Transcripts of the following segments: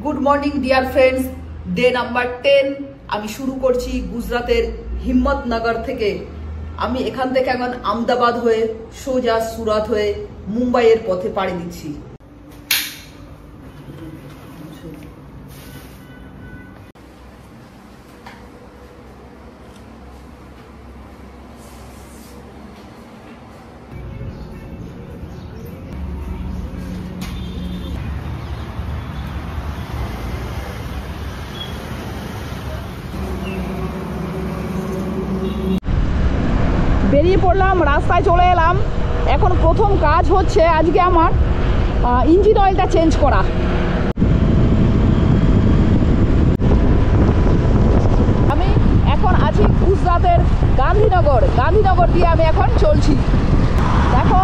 Good morning dear friends, day number 10 আমি শুরু করছি গুজরাতের হিম্মতনগর থেকে। আমি এখান থেকে এখন আহমেদাবাদ হয়ে সোজা সুরাত হয়ে মুম্বাইয়ের পথে পাড়ি দিচ্ছি। বেরিয়ে পড়লাম, রাস্তায় চলে এলাম। এখন প্রথম কাজ হচ্ছে আজকে আমার ইঞ্জিন অয়েলটা চেঞ্জ করা। আমি এখন আছি গুজরাতের গান্ধীনগর দিয়ে আমি এখন চলছি। দেখো,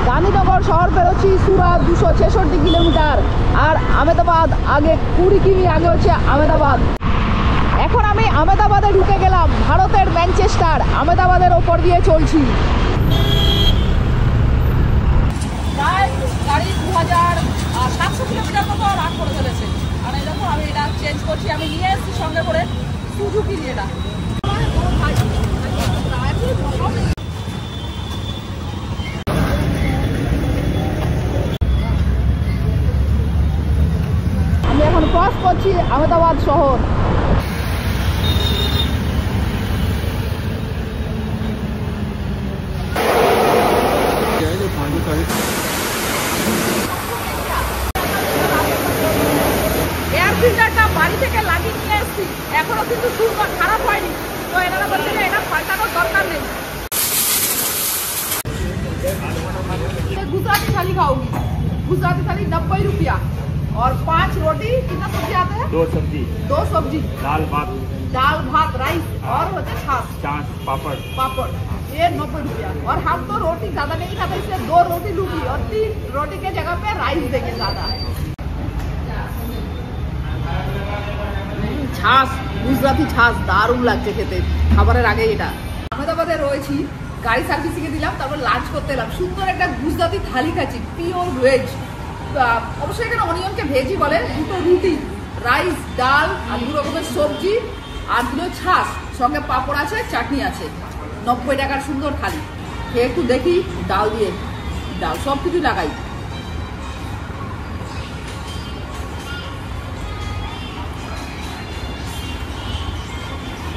গান্ধীনগর শহর পেরোচ্ছি, সুরাত 266 কিলোমিটার, আর আহমেদাবাদ আগে 20 কিমি আগে হচ্ছে আহমেদাবাদ। এখন আমি আহমেদাবাদে ঢুকে গেলাম, ভারতের ম্যানচেস্টার। আহমেদাবাদের ওপর দিয়ে চলছি। প্রায় গাড়ি 2700 কিলোমিটার মতো রান করে ফেলেছে। আর এই দেখো, আমি এটা চেঞ্জ করছি। আমি নিয়ে এসেছি সঙ্গে করে সুজুকি নিয়ে। এটা আমি এখন ক্রস করছি আহমেদাবাদ শহর। এয়ার ফিল্টারটা বাড়ি থেকে লাগিয়ে নিয়ে এসেছি, এখনো কিন্তু খারাপ হয়নি। তো এনারা বলছে যে এটা পাল্টানোর দরকার নেই। गुजराती थाली खाओगी? गुजराती थाली 90 रुपया और 5 रोटी। कितना सब्जी आते हैं? 2 सब्जी, दाल भात राइस और होते छाछ पापड़। ये 90 रुपया। और हम तो रोटी ज्यादा नहीं खाते, इसलिए 2 रोटी लूंगी और 3 रोटी के जगह पे राइस देंगे ज्यादा। ছাঁচ, গুজরাতি ছাঁচ দারুণ লাগছে খেতে। খাবারের আগে এটা আহমেদাবাদে রয়েছি, গাড়ি সার্ভিসিং এ দিলাম, তারপর লাঞ্চ করতে এলাম। সুন্দর একটা গুজরাতি থালি খাচ্ছি, পিওর ভেজ। অবশ্যই এখানে অনিয়নকে ভেজই বলে। 2টো রুটি, রাইস, ডাল আর 2 রকমের সবজি আর 2 ছাঁচ, সঙ্গে পাপড় আছে, চাটনি আছে। 90 টাকার সুন্দর থালি। খেয়ে একটু দেখি ডাল দিয়ে, ডাল সব কিছু লাগাই।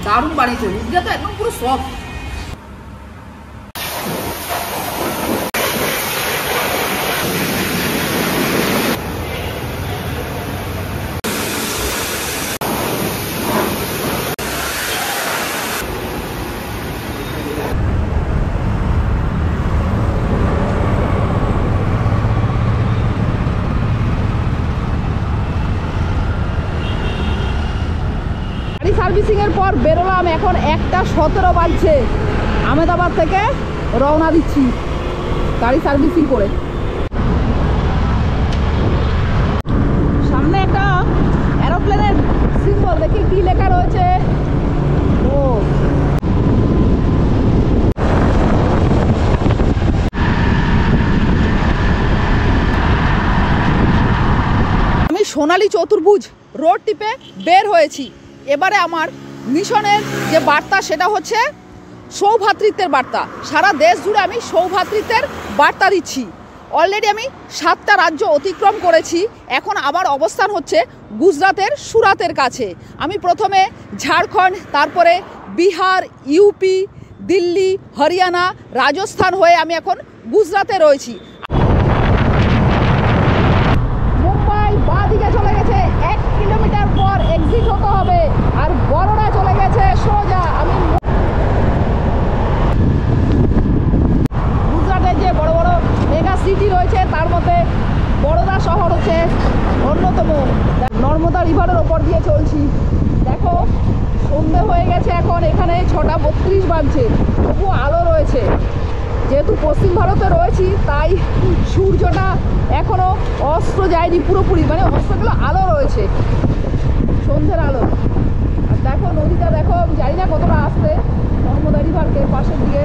দারুণ বানিয়েছে, রুটিটা তো একদম পুরো সফট। সার্ভিসিং এর পর বেরোলাম, এখন 1:17 বাজছে। আহমেদাবাদ থেকে রওনা দিচ্ছি গাড়ি সার্ভিসিং করে। সামনে একটা এরোপ্লেনের সিম্বল, দেখি কি লেখা রয়েছে। ও, আমি সোনালী চতুর্ভুজ রোড টিপে বের হয়েছি। এবারে আমার মিশনের যে বার্তা সেটা হচ্ছে সৌভ্রাতৃত্বের বার্তা। সারা দেশ জুড়ে আমি সৌভ্রাতৃত্বের বার্তা দিচ্ছি। অলরেডি আমি 7টা রাজ্য অতিক্রম করেছি। এখন আবার অবস্থান হচ্ছে গুজরাতের সুরাতের কাছে। আমি প্রথমে ঝাড়খণ্ড, তারপরে বিহার, ইউপি, দিল্লি, হরিয়ানা, রাজস্থান হয়ে আমি এখন গুজরাতে রয়েছি। মুম্বাই বাঁ দিকে চলে গেছে, 1 কিলোমিটার পর এক্সিট হতে হবে। আর বড়োরা চলে গেছে সোজা। আমি গুজরাটের যে বড় বড় মেগা সিটি রয়েছে তার মধ্যে বড়োদা শহর হচ্ছে অন্যতম। নর্মদা রিভারের ওপর দিয়ে চলছি। দেখো, সন্ধে হয়ে গেছে এখন। এখানে 6:32 বাজছে, তবু আলো রয়েছে। যেহেতু পশ্চিম ভারতে রয়েছি তাই সূর্যটা এখনো অস্ত যায়নি পুরোপুরি, মানে অস্তগুলো আলো রয়েছে, সন্ধ্যের আলো। আর দেখো নদীটা, দেখো জানি না কতটা আসতে নর্মদা রিভারকে পাশের দিকে।